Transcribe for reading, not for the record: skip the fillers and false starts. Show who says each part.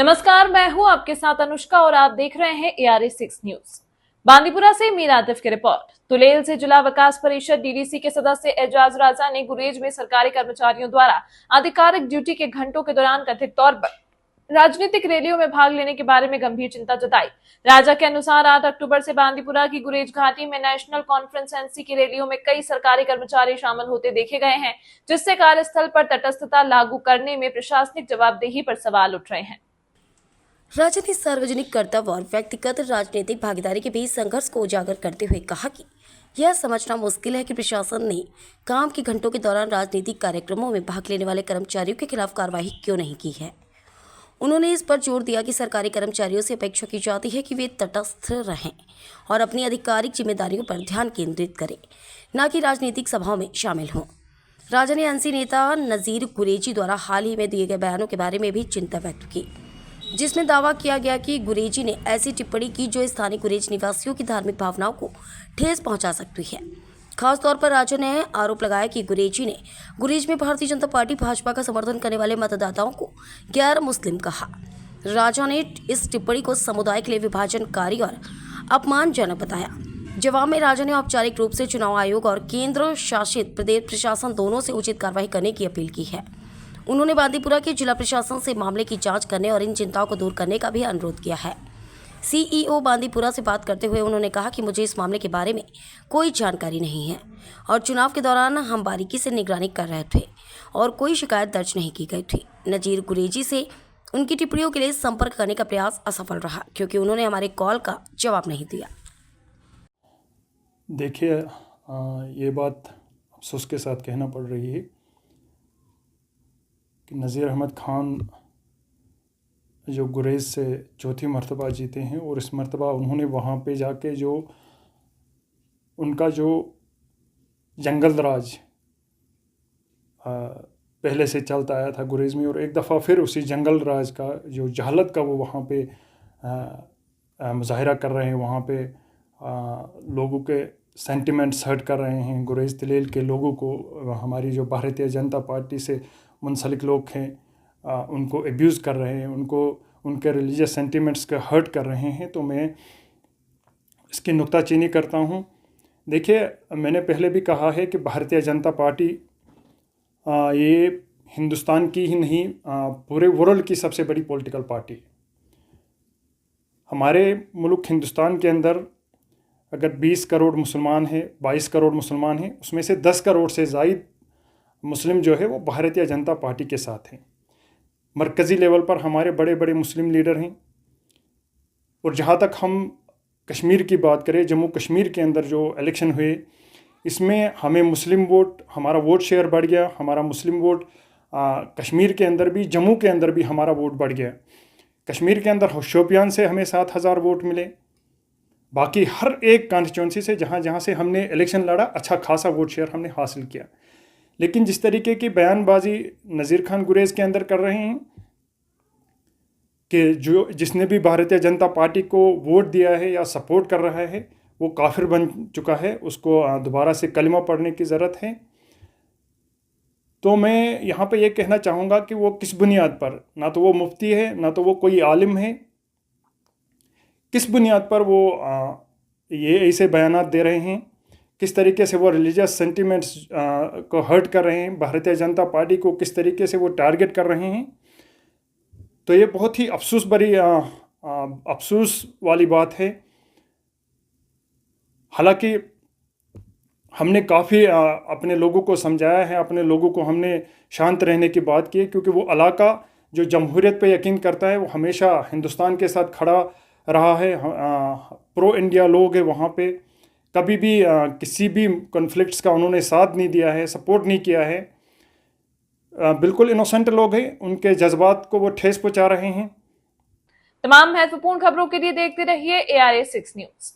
Speaker 1: नमस्कार, मैं हूं आपके साथ अनुष्का और आप देख रहे हैं ARA6 न्यूज। बांदीपुरा से मीर आतिफ की रिपोर्ट। तुलेल से जिला विकास परिषद DDC के सदस्य एजाज राजा ने गुरेज में सरकारी कर्मचारियों द्वारा आधिकारिक ड्यूटी के घंटों के दौरान कथित तौर पर राजनीतिक रैलियों में भाग लेने के बारे में गंभीर चिंता जताई। राजा के अनुसार 8 अक्टूबर से बांदीपुरा की गुरेज घाटी में नेशनल कॉन्फ्रेंस NC की रैलियों में कई सरकारी कर्मचारी शामिल होते देखे गए हैं, जिससे कार्यस्थल पर तटस्थता लागू करने में प्रशासनिक जवाबदेही पर सवाल उठ रहे हैं।
Speaker 2: राजा ने सार्वजनिक कर्तव्य और व्यक्तिगत राजनीतिक भागीदारी के बीच संघर्ष को उजागर करते हुए कहा कि यह समझना मुश्किल है कि प्रशासन ने काम के घंटों के दौरान राजनीतिक कार्यक्रमों में भाग लेने वाले कर्मचारियों के खिलाफ कार्रवाई क्यों नहीं की है। उन्होंने इस पर जोर दिया कि सरकारी कर्मचारियों से अपेक्षा की जाती है कि वे तटस्थ रहें और अपनी आधिकारिक जिम्मेदारियों पर ध्यान केंद्रित करें, न कि राजनीतिक सभाओं में शामिल हों। राजा ने NC नेता नज़ीर गुरेजी द्वारा हाल ही में दिए गए बयानों के बारे में भी चिंता व्यक्त की, जिसमें दावा किया गया कि गुरेजी ने ऐसी टिप्पणी की जो स्थानीय गुरेज निवासियों की धार्मिक भावनाओं को ठेस पहुंचा सकती है। खासतौर पर राजा ने आरोप लगाया कि गुरेजी ने गुरेज में भारतीय जनता पार्टी भाजपा का समर्थन करने वाले मतदाताओं को गैर मुस्लिम कहा। राजा ने इस टिप्पणी को समुदाय के लिए विभाजनकारी और अपमानजनक बताया। जवाब में राजा ने औपचारिक रूप से चुनाव आयोग और केंद्र शासित प्रदेश प्रशासन दोनों से उचित कार्रवाई करने की अपील की है। उन्होंने बांदीपुरा के जिला प्रशासन से मामले की जांच करने और इन चिंताओं को दूर करने का भी अनुरोध किया है। CEO बांदीपुरा से बात करते हुए उन्होंने कहा कि मुझे इस मामले के बारे में कोई जानकारी नहीं है और चुनाव के दौरान हम बारीकी से निगरानी कर रहे थे और कोई शिकायत दर्ज नहीं की गई थी। नज़ीर गुरेजी से उनकी टिप्पणियों के लिए संपर्क करने का प्रयास असफल रहा क्योंकि उन्होंने हमारे कॉल का जवाब नहीं दिया।
Speaker 3: देखिए, ये बात अफसोस के साथ कहना पड़ रही है कि नज़ीर अहमद खान जो गुरेज से चौथी मर्तबा जीते हैं और इस मर्तबा उन्होंने वहाँ पे जाके जो उनका जो जंगल राज पहले से चलता आया था गुरेज में, और एक दफ़ा फिर उसी जंगल राज का जो जहालत का वो वहाँ पे मुजाहिरा कर रहे हैं, वहाँ पे लोगों के सेंटिमेंट्स हर्ट कर रहे हैं। गुरेज तुलेल के लोगों को, हमारी जो भारतीय जनता पार्टी से मुंसलिक लोग हैं, उनको एब्यूज़ कर रहे हैं, उनको उनके रिलीजियस सेंटिमेंट्स का हर्ट कर रहे हैं। तो मैं इसकी नुक्ताचीनी करता हूँ। देखिए, मैंने पहले भी कहा है कि भारतीय जनता पार्टी ये हिंदुस्तान की ही नहीं, पूरे वर्ल्ड की सबसे बड़ी पॉलिटिकल पार्टी है। हमारे मुल्क हिंदुस्तान के अंदर अगर 20 करोड़ मुसलमान हैं, 22 करोड़ मुसलमान हैं, उसमें से 10 करोड़ से ज़ायद मुस्लिम जो है वो भारतीय जनता पार्टी के साथ हैं। मरकज़ी लेवल पर हमारे बड़े बड़े मुस्लिम लीडर हैं। और जहाँ तक हम कश्मीर की बात करें, जम्मू कश्मीर के अंदर जो इलेक्शन हुए, इसमें हमें मुस्लिम वोट, हमारा वोट शेयर बढ़ गया। हमारा मुस्लिम वोट कश्मीर के अंदर भी, जम्मू के अंदर भी हमारा वोट बढ़ गया। कश्मीर के अंदर शोपियान से हमें 7,000 वोट मिले। बाकी हर एक कॉन्स्टिट्यूंसी से जहाँ जहाँ से हमने इलेक्शन लड़ा, अच्छा खासा वोट शेयर हमने हासिल किया। लेकिन जिस तरीके की बयानबाजी नज़ीर खान गुरेज के अंदर कर रहे हैं कि जो जिसने भी भारतीय जनता पार्टी को वोट दिया है या सपोर्ट कर रहा है वो काफिर बन चुका है, उसको दोबारा से कलिमा पढ़ने की ज़रूरत है। तो मैं यहाँ पे ये कहना चाहूँगा कि वो किस बुनियाद पर, ना तो वो मुफ्ती है, ना तो वो कोई आलिम है, किस बुनियाद पर वो ये ऐसे बयानात दे रहे हैं, किस तरीके से वो रिलीजियस सेंटिमेंट्स को हर्ट कर रहे हैं, भारतीय जनता पार्टी को किस तरीके से वो टारगेट कर रहे हैं। तो ये बहुत ही अफसोस वाली बात है। हालांकि हमने काफ़ी अपने लोगों को समझाया है, अपने लोगों को हमने शांत रहने की बात की है, क्योंकि वो इलाका जो जमहूरियत पे यकीन करता है वो हमेशा हिंदुस्तान के साथ खड़ा रहा है। प्रो इंडिया लोग हैं वहाँ पे, कभी भी किसी भी कॉन्फ्लिक्ट्स का उन्होंने साथ नहीं दिया है, सपोर्ट नहीं किया है। बिल्कुल इनोसेंट लोग हैं, उनके जज्बात को वो ठेस पहुंचा रहे हैं।
Speaker 1: तमाम महत्वपूर्ण खबरों के लिए देखते रहिए ARA6 न्यूज।